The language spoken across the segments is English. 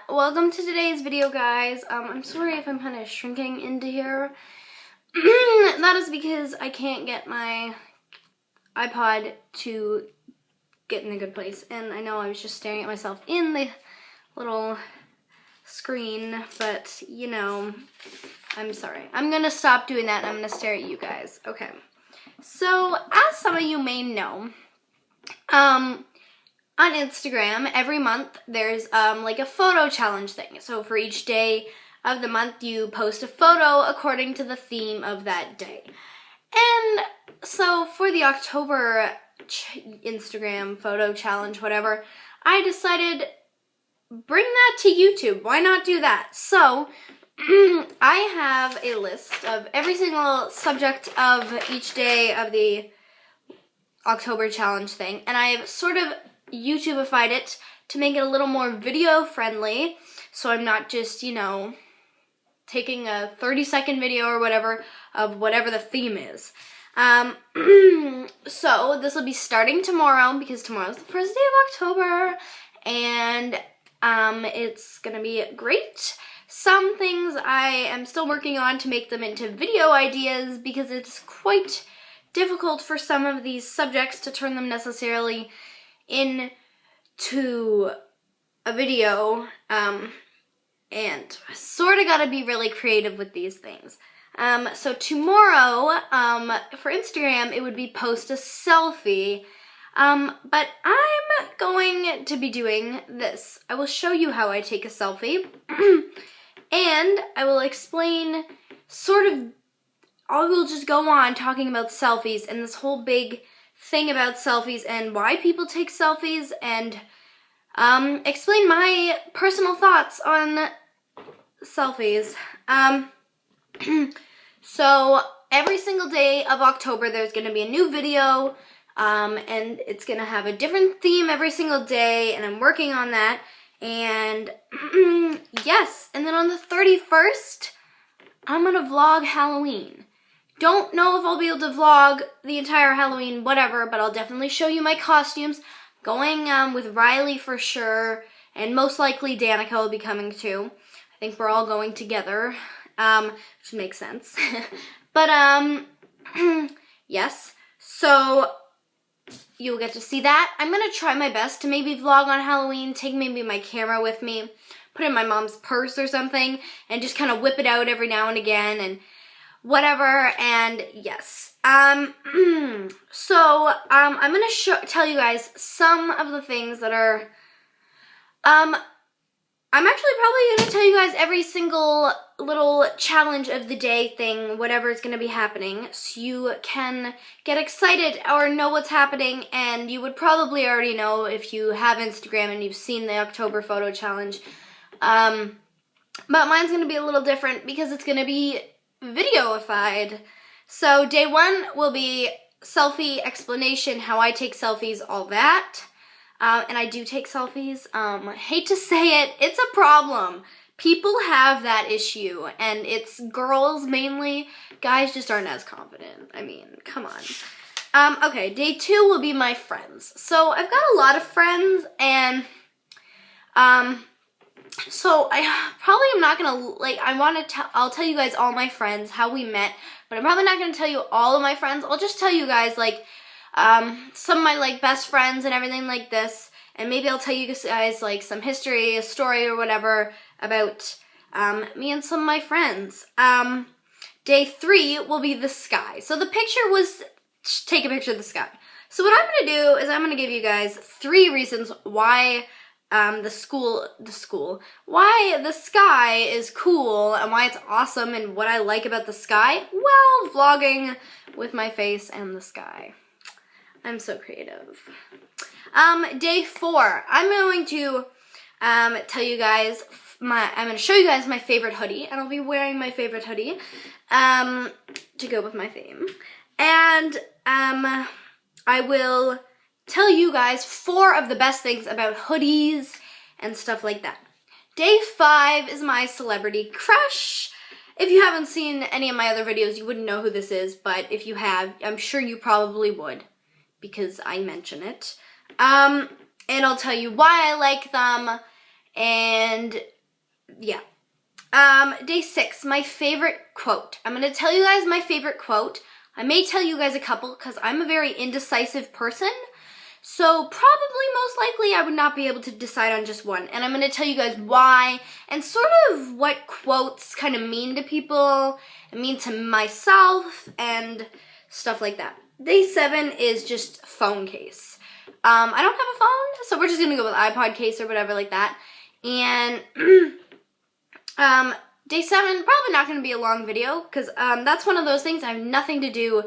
welcome to today's video, guys. I'm sorry if I'm kind of shrinking into here. That is because I can't get my iPod to get in a good place, and I know I was just staring at myself in the little screen, but you know, I'm sorry. I'm gonna stop doing that and I'm gonna stare at you guys. Okay, so as some of you may know, on Instagram, every month, there's like a photo challenge thing. So for each day of the month, you post a photo according to the theme of that day. And so for the October Instagram photo challenge, whatever, I decided, bring that to YouTube. Why not do that? So I have a list of every single subject of each day of the October challenge thing, and I've sort of YouTubeified it to make it a little more video friendly, so I'm not just, you know, taking a 30-second video or whatever of whatever the theme is. So this will be starting tomorrow, because tomorrow's the first day of October, and it's gonna be great. Some things I am still working on to make them into video ideas, because it's quite difficult for some of these subjects to turn them necessarily into a video, and sort of gotta be really creative with these things. So tomorrow, for Instagram, it would be post a selfie, but I'm going to be doing this. I will show you how I take a selfie, and I will explain sort of, I will just go on talking about selfies and this whole big thing about selfies and why people take selfies, and explain my personal thoughts on selfies. So every single day of October there's going to be a new video, and it's going to have a different theme every single day, and I'm working on that. And yes, and then on the 31st I'm going to vlog Halloween. Don't know if I'll be able to vlog the entire Halloween, whatever, but I'll definitely show you my costumes. Going with Riley for sure, and most likely Danica will be coming too. I think we're all going together, which makes sense. But yes, so you'll get to see that. I'm gonna try my best to maybe vlog on Halloween, take maybe my camera with me, put it in my mom's purse or something, and just kind of whip it out every now and again, and whatever. And yes, so I'm gonna tell you guys some of the things that are, I'm actually probably gonna tell you guys every single little challenge of the day thing, whatever is gonna be happening, so you can get excited or know what's happening. And you would probably already know if you have Instagram and you've seen the October photo challenge, but mine's gonna be a little different because it's gonna be videoified. So day one will be selfie explanation, how I take selfies, all that. And I do take selfies. I hate to say it, it's a problem. People have that issue, and it's girls mainly. Guys just aren't as confident. I mean, come on. Okay, day two will be my friends. So I've got a lot of friends, and so I probably am not gonna, like, I'll tell you guys all my friends, how we met, but I'm probably not gonna tell you all of my friends. I'll just tell you guys, like, some of my, like, best friends and everything like this, and maybe I'll tell you guys, like, some history, a story or whatever about, me and some of my friends. Day three will be the sky. So the picture was, take a picture of the sky. So what I'm gonna do is I'm gonna give you guys 3 reasons why why the sky is cool and why it's awesome and what I like about the sky while vlogging with my face and the sky. I'm so creative. Day 4, I'm going to tell you guys I'm going to show you guys my favorite hoodie, and I'll be wearing my favorite hoodie to go with my theme. And I will tell you guys 4 of the best things about hoodies and stuff like that. Day 5 is my celebrity crush. If you haven't seen any of my other videos, you wouldn't know who this is, but if you have, I'm sure you probably would, because I mention it. And I'll tell you why I like them, And yeah. Day 6, my favorite quote. I'm going to tell you guys my favorite quote. I may tell you guys a couple because I'm a very indecisive person. So probably most likely I would not be able to decide on just one. And I'm going to tell you guys why and sort of what quotes kind of mean to people and mean to myself and stuff like that. Day 7 is just phone case. I don't have a phone, so we're just going to go with iPod case or whatever like that. And day 7, probably not going to be a long video because that's one of those things I have nothing to do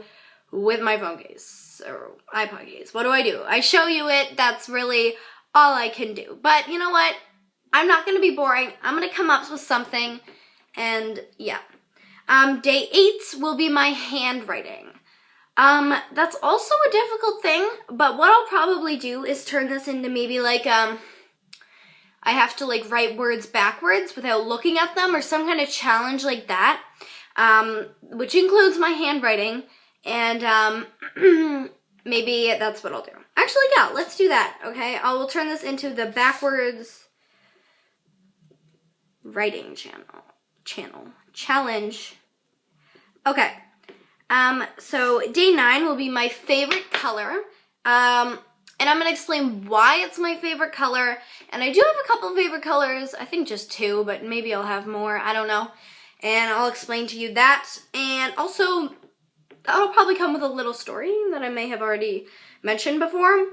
with my phone case or iPod case. What do? I show you it. That's really all I can do. But you know what? I'm not going to be boring. I'm going to come up with something. And yeah. Day 8 will be my handwriting. That's also a difficult thing. But what I'll probably do is turn this into maybe like, I have to like write words backwards without looking at them or some kind of challenge like that. Which includes my handwriting. And maybe that's what I'll do. Actually, yeah, let's do that, okay? I will turn this into the backwards writing challenge. Okay. So day 9 will be my favorite color. And I'm going to explain why it's my favorite color. And I do have a couple of favorite colors. I think just 2, but maybe I'll have more. I don't know. And I'll explain to you that. And also, that'll probably come with a little story that I may have already mentioned before.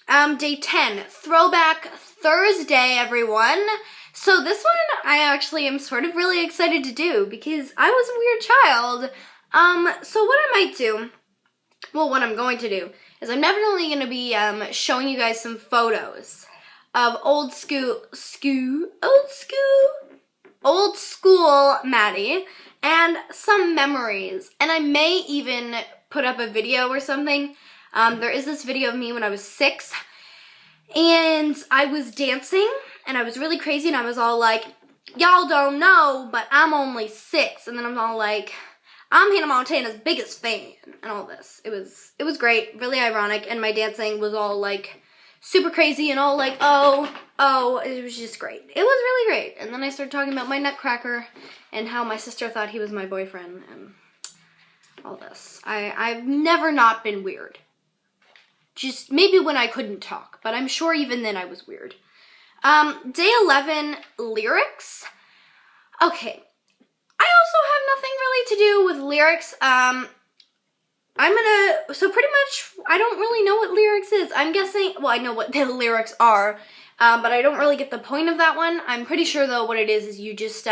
Day 10, Throwback Thursday, everyone. So this one I actually am sort of really excited to do because I was a weird child. So what I might do, well, what I'm going to do is I'm definitely going to be showing you guys some photos of old school Maddie and some memories. And I may even put up a video or something. There is this video of me when I was 6 and I was dancing and I was really crazy and I was all like, y'all don't know, but I'm only 6. And then I'm all like, I'm Hannah Montana's biggest fan and all this. It was great, really ironic, and my dancing was all like super crazy and all like, oh, it was just great. It was really great. And then I started talking about my nutcracker and how my sister thought he was my boyfriend and all this. I've never not been weird. Just maybe when I couldn't talk, but I'm sure even then I was weird. Day 11, lyrics. Okay. I also have nothing really to do with lyrics. So pretty much, I don't really know what lyrics is. I'm guessing, well, I know what the lyrics are, but I don't really get the point of that one. I'm pretty sure, though, what it is you just,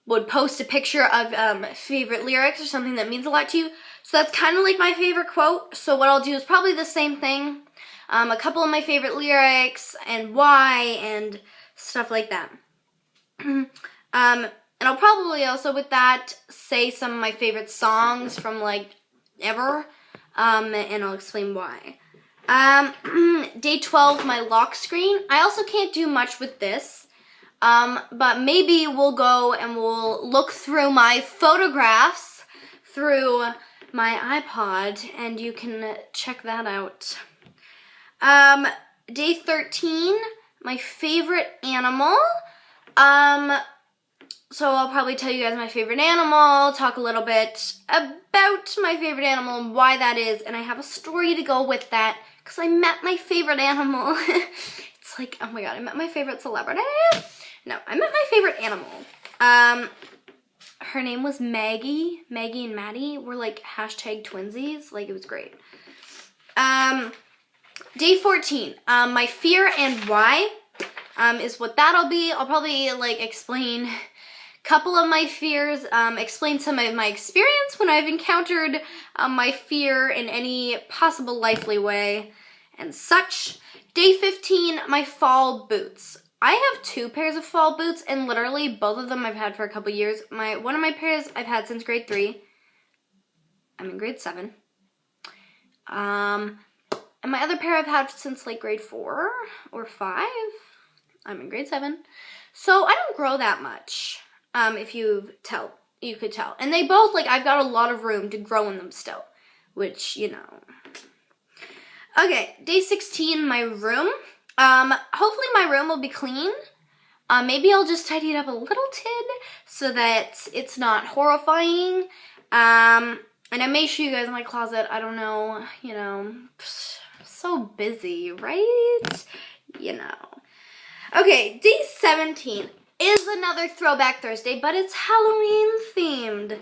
would post a picture of, favorite lyrics or something that means a lot to you. So that's kind of like my favorite quote. So what I'll do is probably the same thing. A couple of my favorite lyrics and why and stuff like that. And I'll probably also with that say some of my favorite songs from like ever. And I'll explain why. Day 12, my lock screen. I also can't do much with this. But maybe we'll go and we'll look through my photographs through my iPod and you can check that out. Day 13, my favorite animal. So I'll probably tell you guys my favorite animal, talk a little bit about my favorite animal and why that is, and I have a story to go with that, because I met my favorite animal. It's like, oh my god, I met my favorite celebrity. No, I met my favorite animal. Her name was Maggie. Maggie and Maddie were like hashtag twinsies. Like, it was great. Day 14, my fear and why, is what that'll be. I'll probably like explain a couple of my fears, explain some of my experience when I've encountered my fear in any possible likely way and such. Day 15, my fall boots. I have 2 pairs of fall boots, and literally both of them I've had for a couple years. One of my pairs I've had since grade 3. I'm in grade 7. And my other pair I've had since like grade 4 or 5. I'm in grade 7. So I don't grow that much, if you could tell. And they both, like, I've got a lot of room to grow in them still, which, you know. Okay, day 16, my room. Hopefully my room will be clean Maybe I'll just tidy it up a little tid so that it's not horrifying. And I may show you guys my closet. I don't know, you know, so busy, right? You know. Okay, day 17 is another Throwback Thursday, but it's Halloween themed.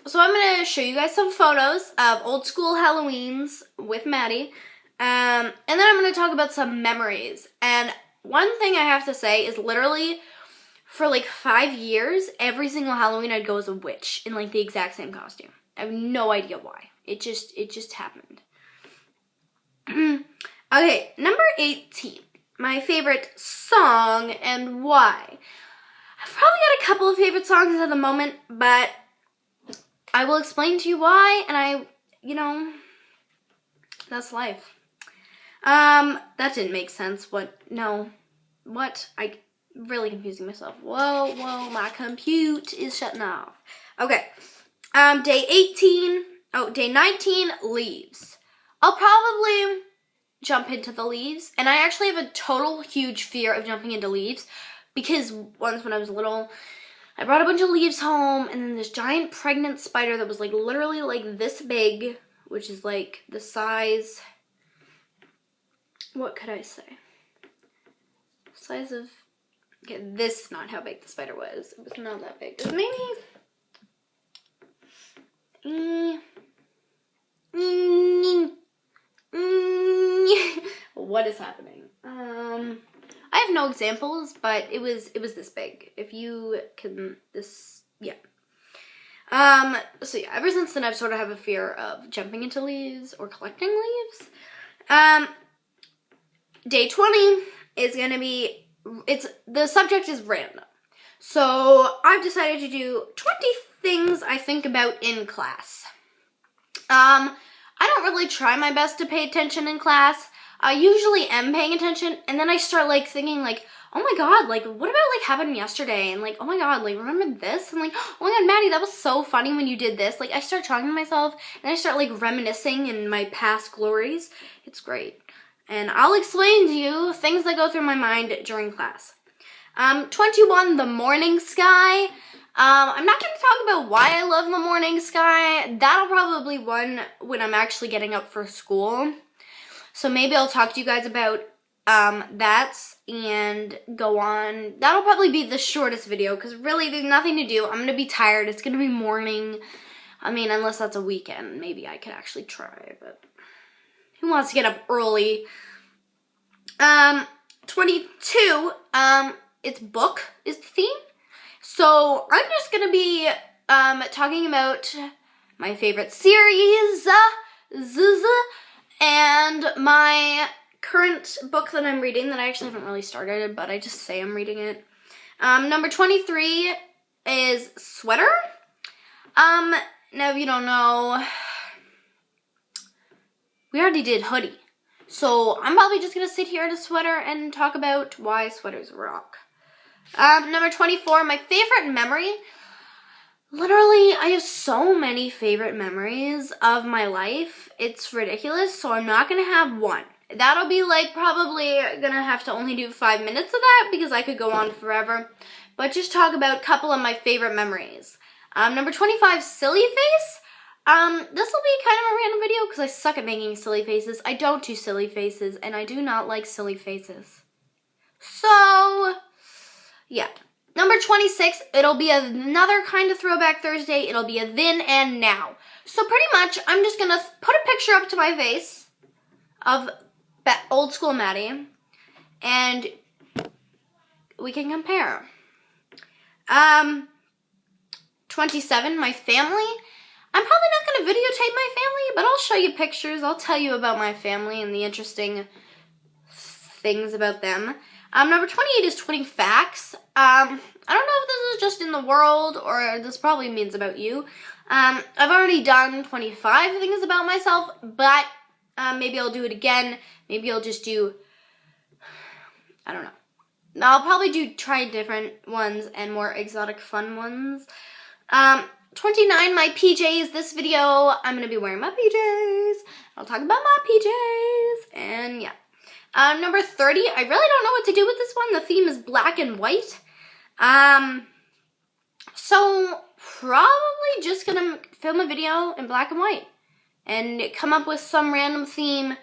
So I'm going to show you guys some photos of old school Halloweens with Maddie. And then I'm going to talk about some memories. And one thing I have to say is literally for like 5 years, every single Halloween I'd go as a witch in like the exact same costume. I have no idea why. It just happened. Okay, number 18. My favorite song and why. I've probably got a couple of favorite songs at the moment, but I will explain to you why, and you know, that's life. That didn't make sense. What? No. What? I really confusing myself. Whoa, my compute is shutting off. Okay. Day 18. Oh, day 19, leaves. I'll probably jump into the leaves, and I actually have a total huge fear of jumping into leaves because once when I was little, I brought a bunch of leaves home, and then this giant pregnant spider that was like literally like this big, which is like the size, what could I say? Size of, okay, this is not how big the spider was. It was not that big. It was maybe, what is happening? I have no examples, but it was this big. If you can, yeah. So yeah, ever since then I've sort of have a fear of jumping into leaves or collecting leaves. Day 20 is gonna be, the subject is random. So I've decided to do 20 things I think about in class. I don't really try my best to pay attention in class. I usually am paying attention, and then I start like thinking like, oh my god, like what about like happened yesterday? And like, oh my god, like remember this? And like, oh my god, Maddie, that was so funny when you did this. Like I start talking to myself, and I start like reminiscing in my past glories. It's great. And I'll explain to you things that go through my mind during class. 21, the morning sky. I'm not going to talk about why I love the morning sky. That'll probably one when I'm actually getting up for school. So maybe I'll talk to you guys about that and go on. That'll probably be the shortest video because really there's nothing to do. I'm going to be tired. It's going to be morning. I mean, unless that's a weekend, maybe I could actually try, but who wants to get up early? 22, it's book is the theme. So I'm just going to be talking about my favorite series, and my current book that I'm reading that I actually haven't really started, but I just say I'm reading it. Number 23 is sweater. Now if you don't know, we already did hoodie. So I'm probably just going to sit here in a sweater and talk about why sweaters rock. Number 24, my favorite memory. Literally, I have so many favorite memories of my life. It's ridiculous, so I'm not going to have one. That'll be like probably going to have to only do 5 minutes of that because I could go on forever. But just talk about a couple of my favorite memories. Number 25, silly face. This will be kind of a random video because I suck at making silly faces. I don't do silly faces, and I do not like silly faces. So, yeah. Number 26, it'll be another kind of Throwback Thursday. It'll be a then and now. So pretty much, I'm just going to put a picture up to my face of old school Maddie, and we can compare. 27, my family. I'm probably not going to videotape my family, but I'll show you pictures. I'll tell you about my family and the interesting things about them. Number 28 is 20 facts. I don't know if this is just in the world or this probably means about you. I've already done 25 things about myself, but maybe I'll do it again. Maybe I'll just do, I don't know. I'll probably try different ones and more exotic fun ones. 29, my PJs. This video, I'm going to be wearing my PJs. I'll talk about my PJs. And yeah. Number 30, I really don't know what to do with this one. The theme is black and white. So probably just gonna film a video in black and white and come up with some random theme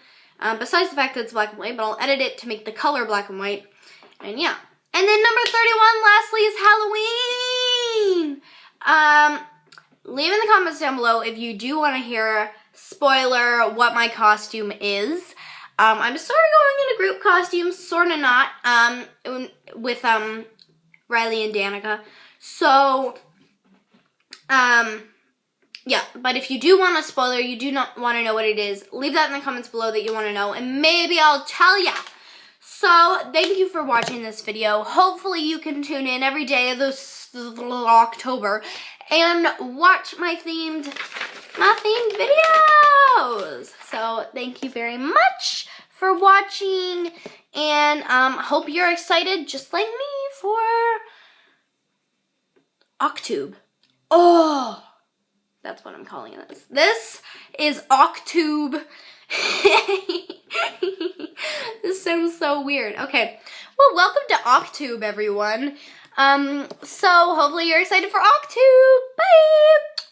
besides the fact that it's black and white, but I'll edit it to make the color black and white. And yeah. And then number 31, lastly, is Halloween. Leave in the comments down below if you do want to hear, spoiler, what my costume is. I'm sort of going into group costumes, sort of not, with Riley and Danica. So, yeah, but if you do want a spoiler, you do not want to know what it is, leave that in the comments below that you want to know, and maybe I'll tell ya. So, thank you for watching this video. Hopefully you can tune in every day of this October and watch my themed videos. So, thank you very much for watching, and hope you're excited, just like me, for Octube. Oh, that's what I'm calling this. This is Octube. This sounds so weird. Okay, well, welcome to Octube, everyone. So hopefully you're excited for Octube. Bye!